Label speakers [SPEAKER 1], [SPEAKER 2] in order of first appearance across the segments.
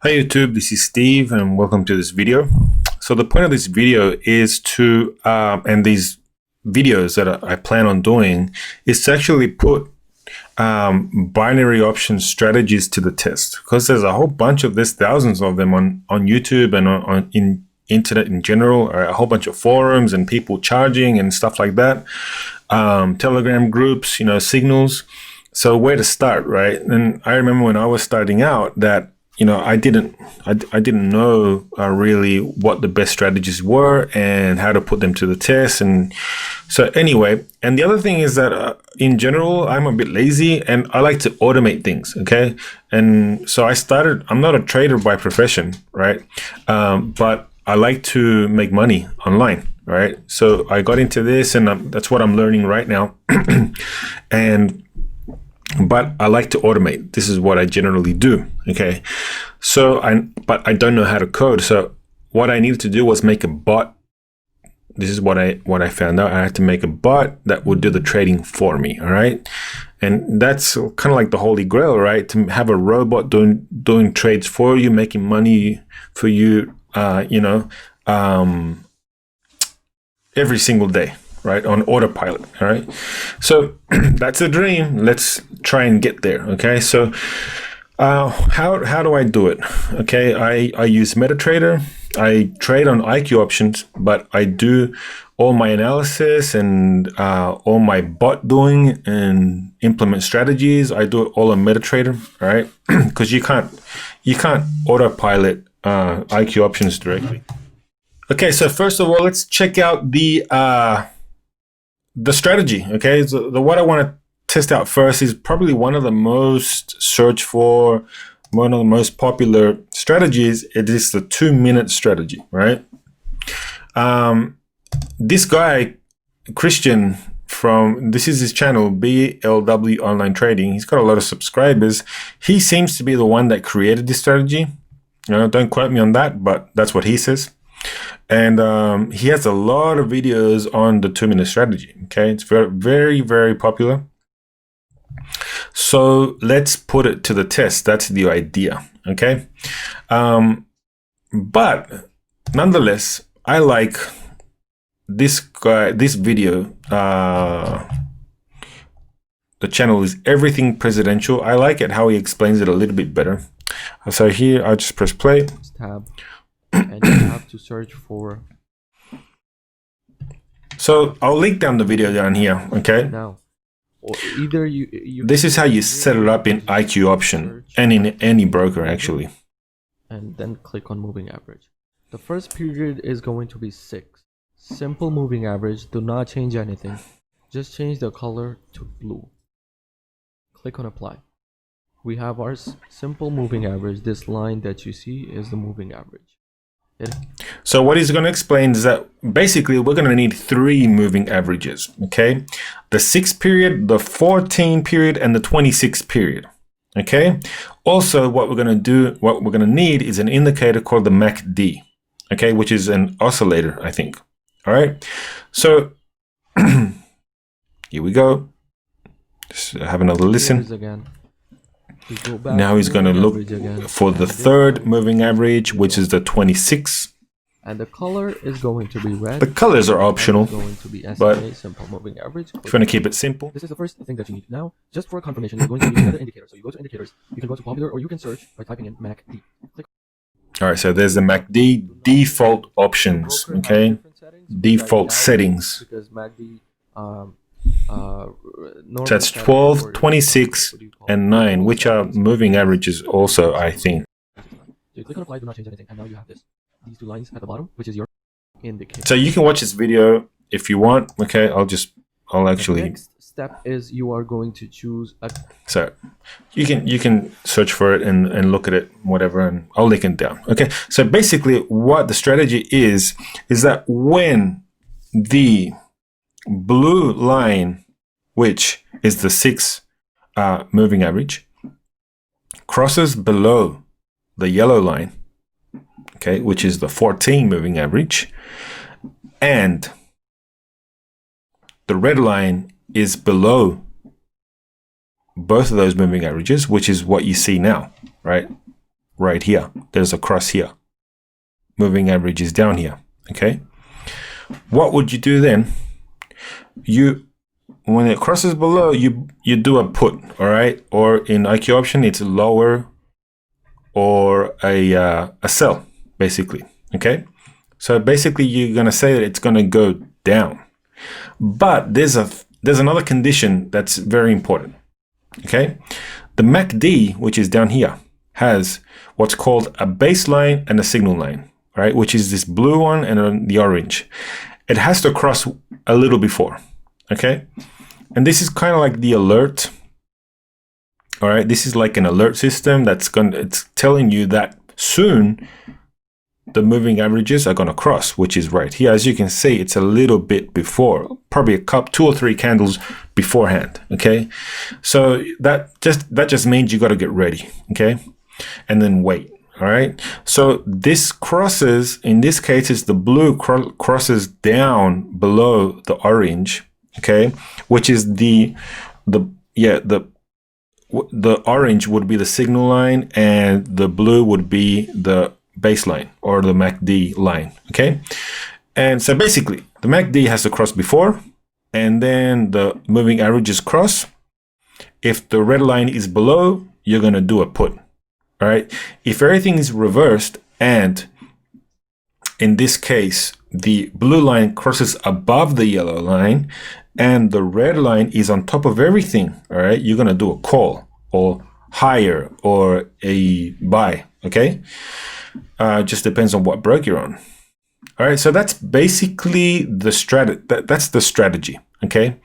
[SPEAKER 1] Hi YouTube, this is Steve and welcome to this video. So the point of this video is to, and these videos that I plan on doing, is to actually put binary option strategies to the test, because there's a whole bunch of this, thousands of them on YouTube and on in internet in general, or a whole bunch of forums and people charging and stuff like that, Telegram groups, signals. So where to start, right? And I remember when I was starting out that I didn't know really what the best strategies were and how to put them to the test. And so anyway, and the other thing is that in general, I'm a bit lazy and I like to automate things. Okay. And so I'm not a trader by profession, right? But I like to make money online, right? So I got into this and that's what I'm learning right now. But I like to automate. This is what I generally do. Okay. But I don't know how to code. So what I needed to do was make a bot. This is what I found out. I had to make a bot that would do the trading for me. All right. And that's kind of like the holy grail, right? To have a robot doing trades for you, making money for you, every single day. Right, on autopilot. All right, so that's a dream. Let's try and get there. Okay, so how do I do it? Okay, I use Metatrader. I trade on IQOptions, but I do all my analysis and all my bot doing and implement strategies. I do it all on Metatrader. All right, because you can't autopilot IQOptions directly. Okay, so first of all, let's check out the strategy. Okay, so what I want to test out first is probably one of the most searched for, one of the most popular strategies. It is the 2-minute strategy, right? This guy, Christian, this is his channel, BLW Online Trading. He's got a lot of subscribers. He seems to be the one that created this strategy. Don't quote me on that, but that's what he says. And he has a lot of videos on the 2-minute strategy. Okay, it's very, very, very popular. So let's put it to the test. That's the idea. Okay, but nonetheless, I like this guy. This video. The channel is Everything Presidential. I like it how he explains it a little bit better. So here, I'll just press play.
[SPEAKER 2] Tab. And you have to search for.
[SPEAKER 1] So I'll link down the video down here. Okay.
[SPEAKER 2] Now, or either you.
[SPEAKER 1] This is how you set it up in IQOption and in any broker actually.
[SPEAKER 2] And then click on moving average. The first period is going to be 6. Simple moving average. Do not change anything. Just change the color to blue. Click on apply. We have our simple moving average. This line that you see is the moving average.
[SPEAKER 1] So what he's going to explain is that basically we're going to need 3 moving averages. Okay, the 6 period, the 14 period, and the 26 period. Okay, also what we're going to need is an indicator called the MACD. Okay, which is an oscillator, I think. All right, so here we go. Just have another listen. Now he's going to look for the 3rd moving average, which is the 26.
[SPEAKER 2] And the color is going to be red.
[SPEAKER 1] The colors are optional,
[SPEAKER 2] going to be
[SPEAKER 1] but
[SPEAKER 2] simple moving average.
[SPEAKER 1] if you want to keep it simple.
[SPEAKER 2] This is the first thing that you need. Now, just for confirmation, you're going to need another indicator. So you go to indicators, you can go to popular, or you can search by typing in MACD. Click.
[SPEAKER 1] All right, so there's the MACD default options, okay? Default settings.
[SPEAKER 2] Because MACD,
[SPEAKER 1] so that's 12, 26, and 9, which are moving averages also, I think.
[SPEAKER 2] So you click on apply, do not change anything, and now you have these 2 lines at the bottom, which is your indicator.
[SPEAKER 1] So you can watch this video if you want. Okay, I'll actually.
[SPEAKER 2] The next step is you are going to choose a.
[SPEAKER 1] So you can search for it and look at it, whatever, and I'll link it down. Okay, so basically what the strategy is that when the blue line, which is the 6 moving average, crosses below the yellow line, okay, which is the 14 moving average, and the red line is below both of those moving averages, which is what you see now, right? right here. There's a cross here. Moving average is down here. Okay. What would you do then? When it crosses below, you do a put, all right? Or in IQOption, it's lower or a sell, basically. Okay. So basically, you're gonna say that it's gonna go down, but there's another condition that's very important. Okay, the MACD, which is down here, has what's called a baseline and a signal line, right? Which is this blue one and the orange. It has to cross a little before. Okay, and this is kind of like the alert. All right, this is like an alert system it's telling you that soon the moving averages are going to cross, which is right here. As you can see, it's a little bit before, probably a cup, 2 or 3 candles beforehand. Okay, so that just means you got to get ready. Okay, and then wait. All right, so this crosses, in this case, it's the blue crosses down below the orange. Okay, which is the orange would be the signal line and the blue would be the baseline or the MACD line. Okay, and so basically the MACD has to cross before, and then the moving averages cross. If the red line is below, you're going to do a put. All right, if everything is reversed and in this case the blue line crosses above the yellow line and the red line is on top of everything, all right, you're going to do a call or higher or a buy. Okay, just depends on what broker you're on. All right, so that's basically the that's the strategy. Okay,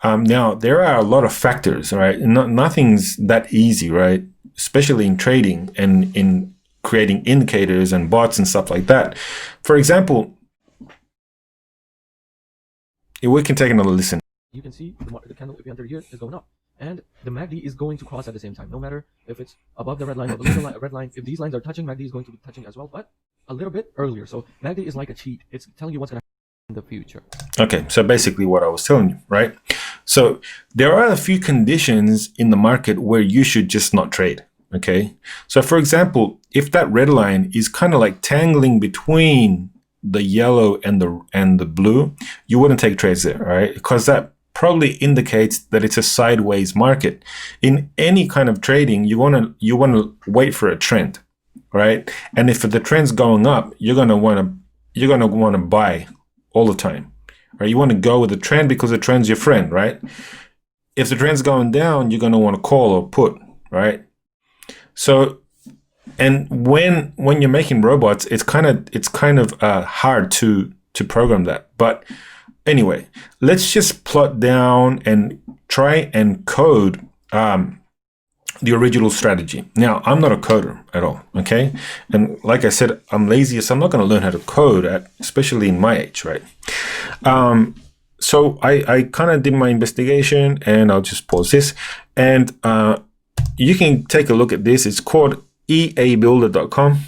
[SPEAKER 1] now there are a lot of factors. All right, nothing's that easy, right? Especially in trading and in creating indicators and bots and stuff like that. For example, we can take another listen.
[SPEAKER 2] You can see the candle, if you enter here, is going up. And the MACD is going to cross at the same time, no matter if it's above the red line or below the red line. If these lines are touching, MACD is going to be touching as well, but a little bit earlier. So MACD is like a cheat. It's telling you what's going to happen in the future. Okay, so basically what I was telling you, right? So there are a few conditions in the market where you should just not trade. Okay, so for example, if that red line is kind of like tangling between the yellow and the blue, you wouldn't take trades there, right? Because that probably indicates that it's a sideways market. In any kind of trading, you want to wait for a trend, right? And if the trend's going up, you're gonna want to buy all the time, right? You want to go with the trend because the trend's your friend, right? If the trend's going down, you're gonna want to call or put, right? So, and when you're making robots, it's kind of hard to program that. But anyway, let's just plot down and try and code the original strategy. Now, I'm not a coder at all, okay? And like I said, I'm lazy, so I'm not going to learn how to code, especially in my age, right? So I kind of did my investigation, and I'll just pause this. And you can take a look at this. It's called eabuilder.com.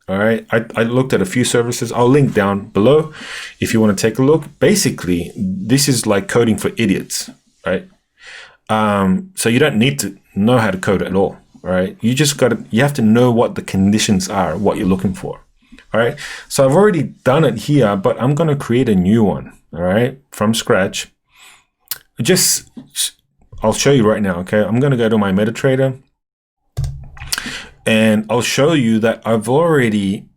[SPEAKER 2] All right. I looked at a few services. I'll link down below if you want to take a look. Basically, this is like coding for idiots, right? So you don't need to know how to code at all, right? You have to know what the conditions are, what you're looking for. All right. So I've already done it here, but I'm going to create a new one, all right, from scratch. I'll show you right now, okay? I'm going to go to my Metatrader, and I'll show you that I've already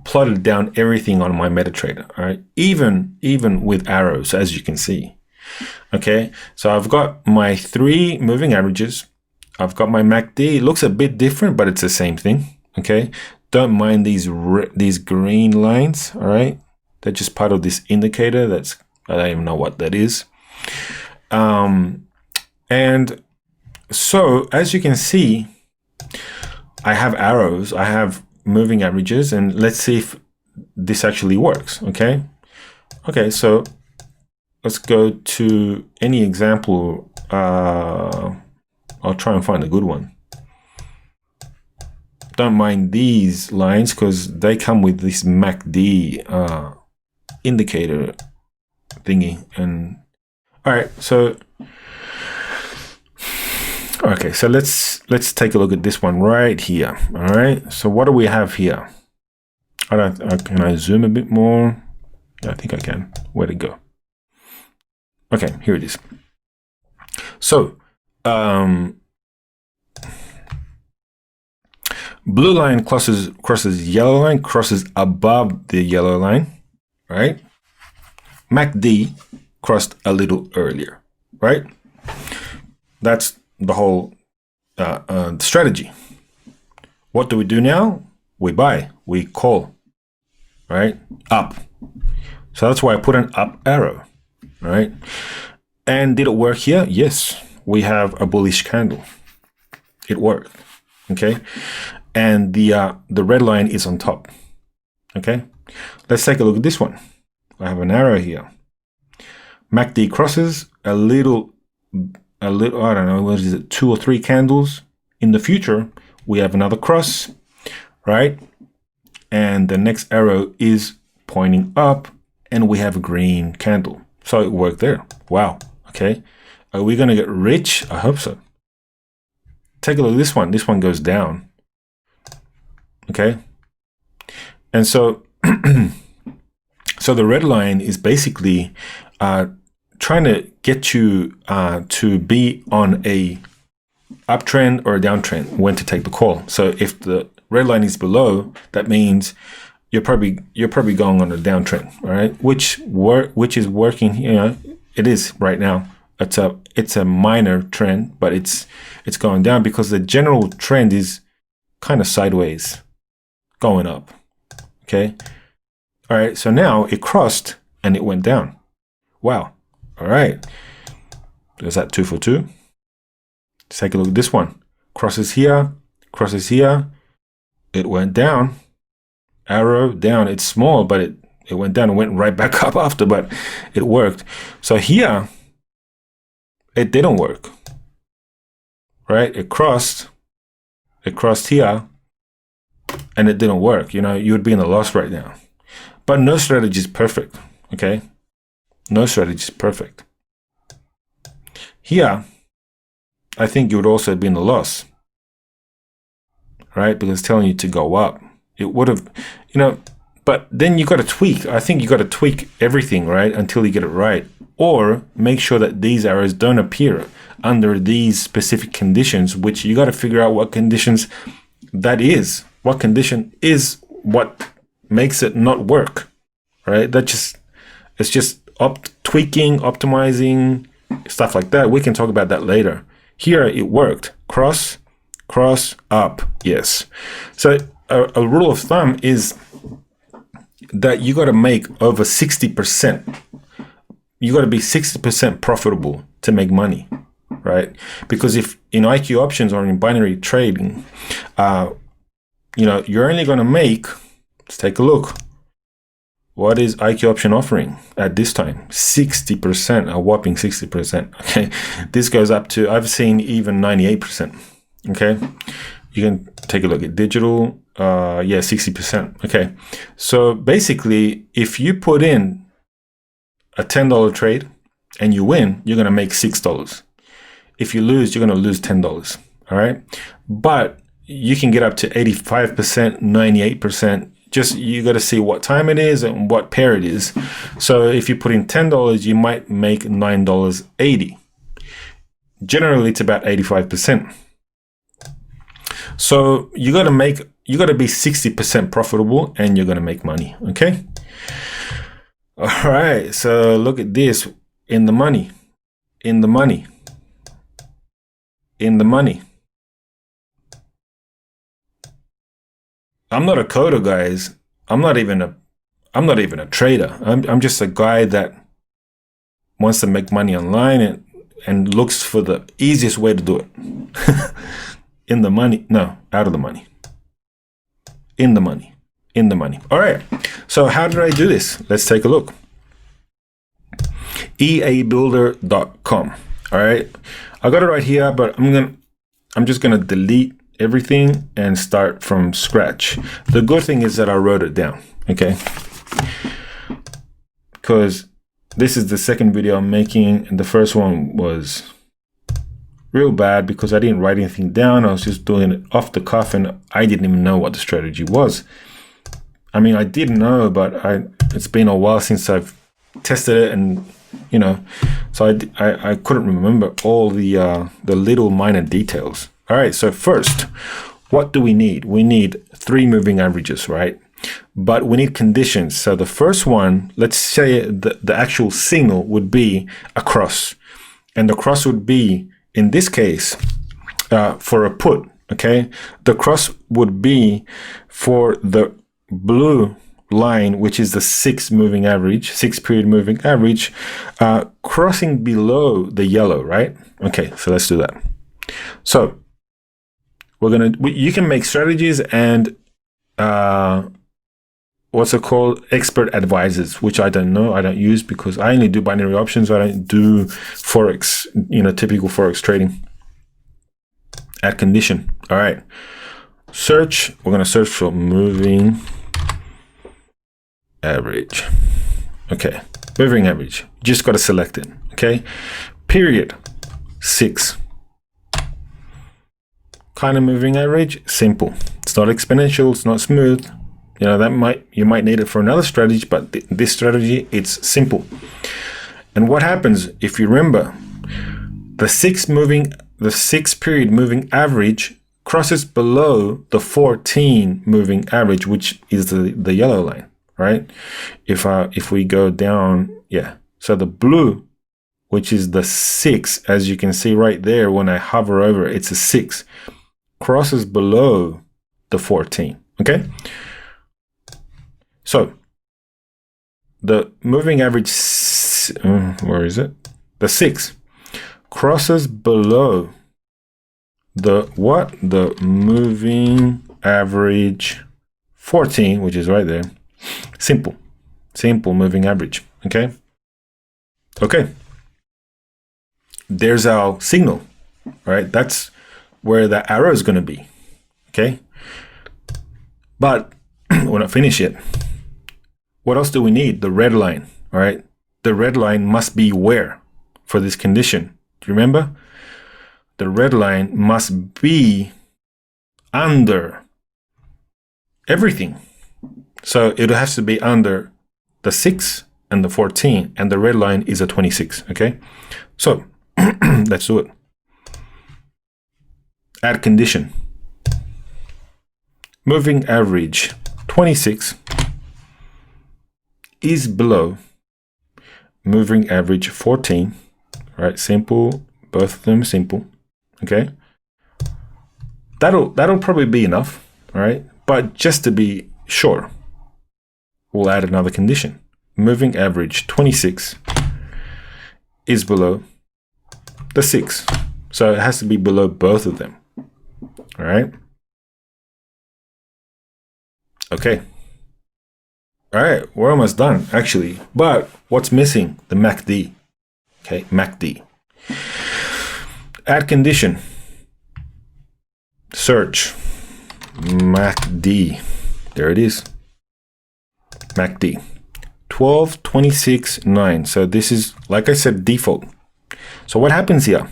[SPEAKER 2] plotted down everything on my Metatrader, all right? Even with arrows, as you can see. Okay, so I've got my 3 moving averages. I've got my MACD. It looks a bit different, but it's the same thing. Okay, don't mind these green lines. All right, they're just part of this indicator. I don't even know what that is. And so as you can see, I have arrows. I have moving averages, and let's see if this actually works. Okay, so let's go to any example. I'll try and find a good one. Don't mind these lines because they come with this MACD indicator thingy. And all right, so
[SPEAKER 1] Okay, so let's take a look at this one right here. All right, so what do we have here? Can I zoom a bit more? I think I can. Where'd it go? Okay, here it is. So blue line crosses yellow line, crosses above the yellow line, right? MACD crossed a little earlier, right? That's the whole strategy. What do we do now? We buy, we call, right? Up. So that's why I put an up arrow, right? And did it work here? Yes, we have a bullish candle. It worked, okay? And the red line is on top, okay? Let's take a look at this one. I have an arrow here. MACD crosses a little, I don't know, what is it, 2 or 3 candles. In the future, we have another cross, right? And the next arrow is pointing up, and we have a green candle. So it worked there. Wow. Okay. Are we going to get rich? I hope so. Take a look at this one. This one goes down. Okay. And so, so the red line is basically trying to get you to be on a uptrend or a downtrend when to take the call. So if the red line is below, that means you're probably going on a downtrend, all right? Which is working, you know, it is right now. It's a minor trend, but it's going down because the general trend is kind of sideways, going up. Okay. All right. So now it crossed and it went down. Wow. All right. There's that 2 for 2. Let's take a look at this one. Crosses here, crosses here. It went down. Arrow down. It's small, but it went down and went right back up after, but it worked. So here, it didn't work, right? It crossed here, and it didn't work. You know, you would be in a loss right now. But no strategy is perfect, okay? No strategy is perfect. Here, I think you would also be in a loss, right? Because it's telling you to go up. It would have, you know, but then you got to tweak. I think you got to tweak everything, right? Until you get it right. Or make sure that these arrows don't appear under these specific conditions, which you got to figure out what conditions that is. What condition is what makes it not work, right? It's just tweaking, optimizing, stuff like that. We can talk about that later. Here it worked. Cross, up. Yes. So a rule of thumb is that you got to make over 60%. You got to be 60% profitable to make money, right? Because if in IQ options or in binary trading, you know, you're only going to make, let's take a look. What is IQ option offering at this time? 60%, a whopping 60%. Okay. This goes up to, I've seen even 98%. Okay. You can take a look at digital. Yeah, 60%. Okay. So basically, if you put in a $10 trade and you win, you're going to make $6. If you lose, you're going to lose $10. All right. But you can get up to 85%, 98%. Just, you got to see what time it is and what pair it is. So if you put in $10, you might make $9.80. Generally, it's about 85%. So you got to be 60% profitable and you're going to make money. Okay. All right. So look at this. In the money. I'm not a coder, guys. I'm not even a trader. I'm just a guy that wants to make money online and looks for the easiest way to do it. In the money. No, out of the money. In the money. All right. So how did I do this? Let's take a look. eabuilder.com. All right. I got it right here, but I'm just going to delete everything and start from scratch. The good thing is that I wrote it down. Okay. Because this is the second video I'm making, and the first one was real bad because I didn't write anything down. I was just doing it off the cuff and I didn't even know what the strategy was. I mean, I did know, but it's been a while since I've tested it, and you know, so I couldn't remember all the little minor details. All right, so first, what do we need? We need 3 moving averages, right? But we need conditions. So the first one, let's say the actual signal would be a cross, and the cross would be, in this case, for a put, okay? The cross would be for the blue line, which is the 6 period moving average, crossing below the yellow, right? Okay, so let's do that. So you can make strategies and what's it called, expert advisors, which I don't know, I don't use because I only do binary options. I don't do forex, typical forex trading. Add condition. All right, search. We're going to search for moving average. Okay, moving average, just got to select it. Okay, period, 6. Kind of moving average, simple. It's not exponential, it's not smooth. You might need it for another strategy, but this strategy, it's simple. And what happens if you remember, the 6 period moving average crosses below the 14 moving average, which is the yellow line, right? If we go down, yeah. So the blue, which is the 6, as you can see right there, when I hover over it, it's a 6, crosses below the 14. Okay. So the moving average, where is it? The 6 crosses below the what? The moving average 14, which is right there. Simple moving average. Okay. Okay. There's our signal, right? That's where the arrow is going to be. Okay. But we're not finished yet. What else do we need? The red line, all right? The red line must be where for this condition? Do you remember? The red line must be under everything. So it has to be under the 6 and the 14, and the red line is a 26, okay? So let's do it. Add condition. Moving average 26 is below moving average 14, right? Simple, both of them simple, okay? That'll probably be enough, all right? But just to be sure, we'll add another condition. Moving average 26 is below the 6. So it has to be below both of them, all right? Okay. All right, we're almost done, actually. But what's missing? The MACD. Okay, MACD. Add condition. Search. MACD. There it is. MACD. 12, 26, 9. So this is, like I said, default. So what happens here?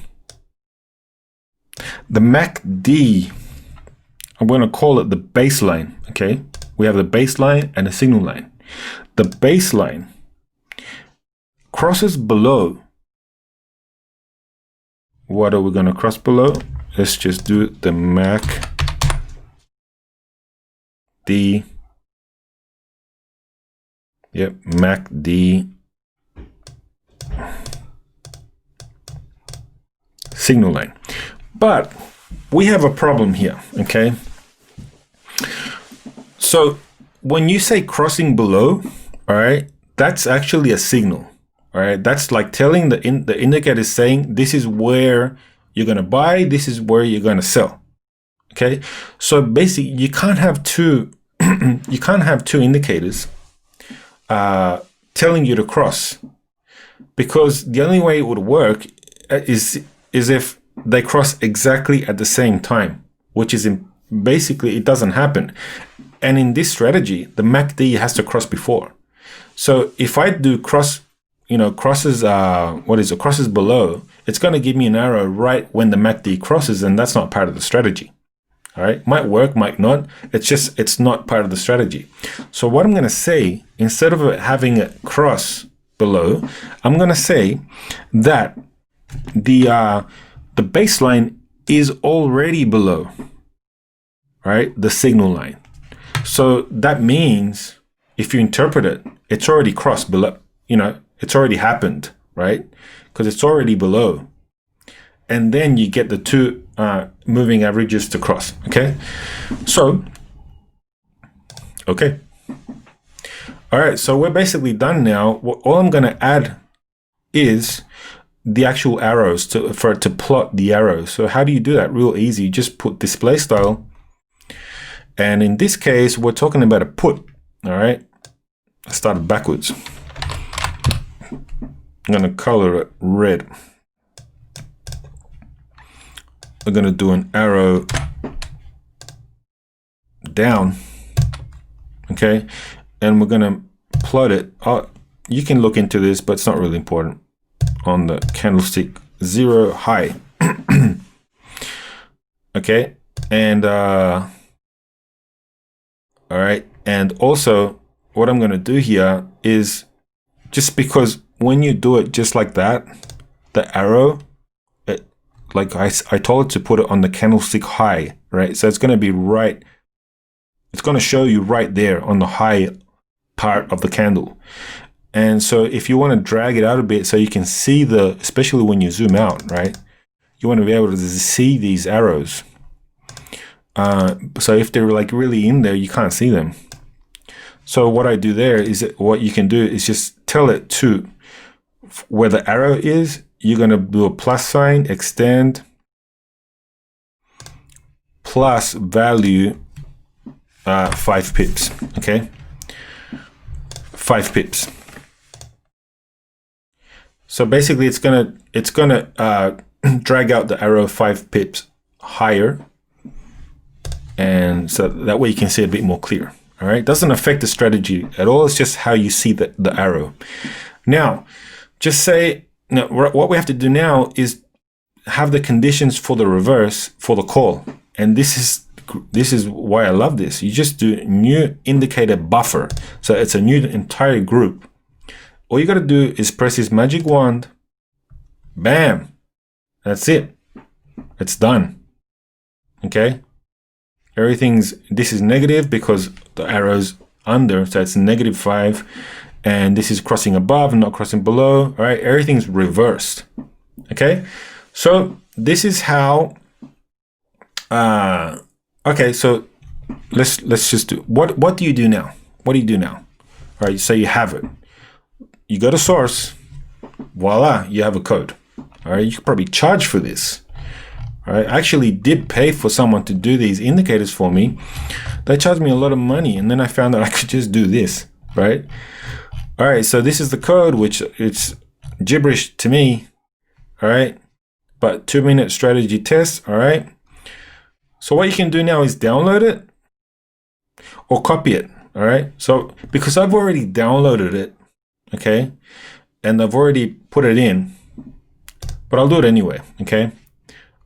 [SPEAKER 1] The MACD, I'm going to call it the baseline, okay? We have the baseline and the signal line. The baseline crosses below. What are we going to cross below? Let's just do the MACD. Yep, MACD signal line. But we have a problem here, okay? So when you say crossing below, all right, that's actually a signal, all right? That's like telling the indicator is saying this is where you're going to buy, this is where you're going to sell, okay? So basically, you can't have two indicators telling you to cross, because the only way it would work is if they cross exactly at the same time, which is basically it doesn't happen. And in this strategy, the MACD has to cross before. So if I do crosses below, it's going to give me an arrow right when the MACD crosses, and that's not part of the strategy. All right, might work, might not. It's not part of the strategy. So what I'm going to say, instead of having it cross below, I'm going to say that the baseline is already below, right, the signal line. So that means if you interpret it, it's already crossed below, it's already happened, right? Because it's already below. And then you get the two moving averages to cross, okay? So, okay. All right, so we're basically done now. All I'm going to add is the actual arrows for it to plot the arrows. So how do you do that? Real easy. You just put display style. And in this case, we're talking about a put, all right? I started backwards. I'm going to color it red. We're going to do an arrow down, okay? And we're going to plot it. You can look into this, but it's not really important. On the candlestick 0 high. Okay, and all right, and also what I'm going to do here is, just because when you do it just like that, the arrow, like I told it to put it on the candlestick high, right? So it's going to be right, it's going to show you right there on the high part of the candle. And so if you want to drag it out a bit so you can see especially when you zoom out, right? You want to be able to see these arrows. So if they're like really in there, you can't see them. So what I do there is what you can do is just tell it to where the arrow is. You're going to do a plus sign, extend, plus value 5 pips, okay? 5 pips. So basically it's gonna drag out the arrow 5 pips higher, and so that way you can see it a bit more clear. All right, doesn't affect the strategy at all. It's just how you see the arrow. Now, just say, now what we have to do now is have the conditions for the reverse for the call, and this is why I love this. You just do new indicator buffer, so it's a new entire group. All you got to do is press this magic wand. Bam. That's it. It's done. Okay. This is negative because the arrow's under, so it's -5. And this is crossing above and not crossing below. All right. Everything's reversed. Okay. So this is how, okay. So let's just do, what do you do now? What do you do now? All right. So you have it. You go to source, voila, you have a code. All right, you could probably charge for this. All right, I actually did pay for someone to do these indicators for me. They charged me a lot of money, and then I found that I could just do this, right? All right, so this is the code, which it's gibberish to me, all right? But 2-minute strategy test, all right? So what you can do now is download it or copy it, all right? So because I've already downloaded it, okay, and I've already put it in, but I'll do it anyway, okay?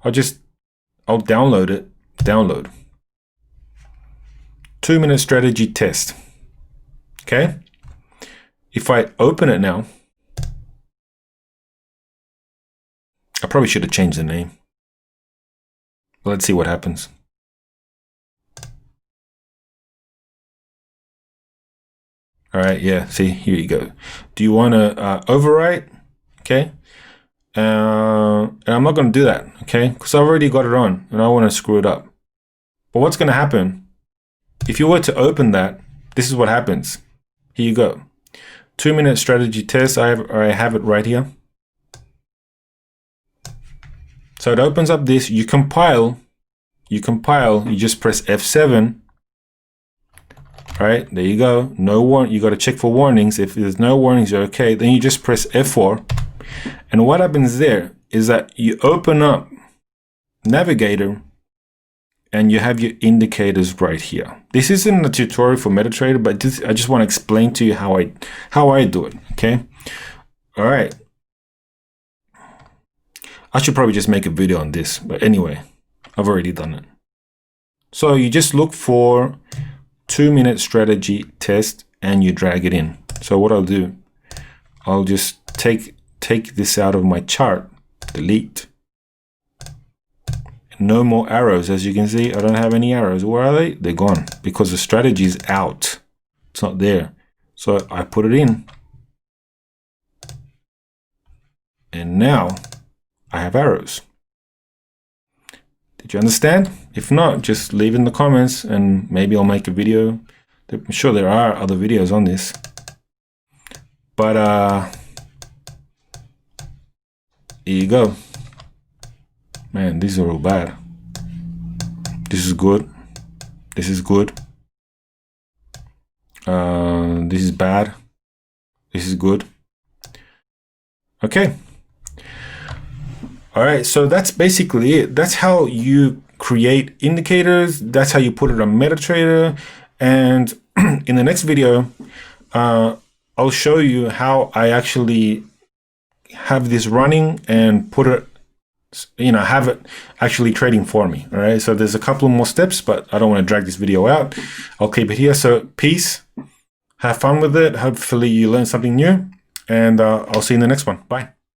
[SPEAKER 1] I'll download it, download. 2-minute strategy test, okay? If I open it now, I probably should have changed the name. Let's see what happens. All right, yeah, see, here you go. Do you want to overwrite? Okay. And I'm not going to do that, okay? Because I've already got it on and I want to screw it up. But what's going to happen? If you were to open that, this is what happens. Here you go. 2-minute strategy test. I have it right here. So it opens up this. You compile. You just press F7. All right, there you go. No warning. You got to check for warnings. If there's no warnings, you're okay. Then you just press F4. And what happens there is that you open up Navigator and you have your indicators right here. This isn't a tutorial for Metatrader, but I just want to explain to you how I do it. Okay. All right. I should probably just make a video on this, but anyway, I've already done it. So you just look for 2-minute strategy test and you drag it in. So what I'll do, I'll just take this out of my chart, delete. No more arrows. As you can see, I don't have any arrows. Where are they? They're gone because the strategy is out. It's not there. So I put it in. And now I have arrows. Did you understand? If not, just leave in the comments and maybe I'll make a video. I'm sure there are other videos on this. But here you go. Man, these are all bad. This is good. This is good. This is bad. This is good. Okay. All right, so that's basically it. That's how you create indicators. That's how you put it on Metatrader. And in the next video, I'll show you how I actually have this running and put it, have it actually trading for me. All right, so there's a couple more steps, but I don't want to drag this video out. I'll keep it here. So peace, have fun with it. Hopefully you learned something new, and I'll see you in the next one. Bye.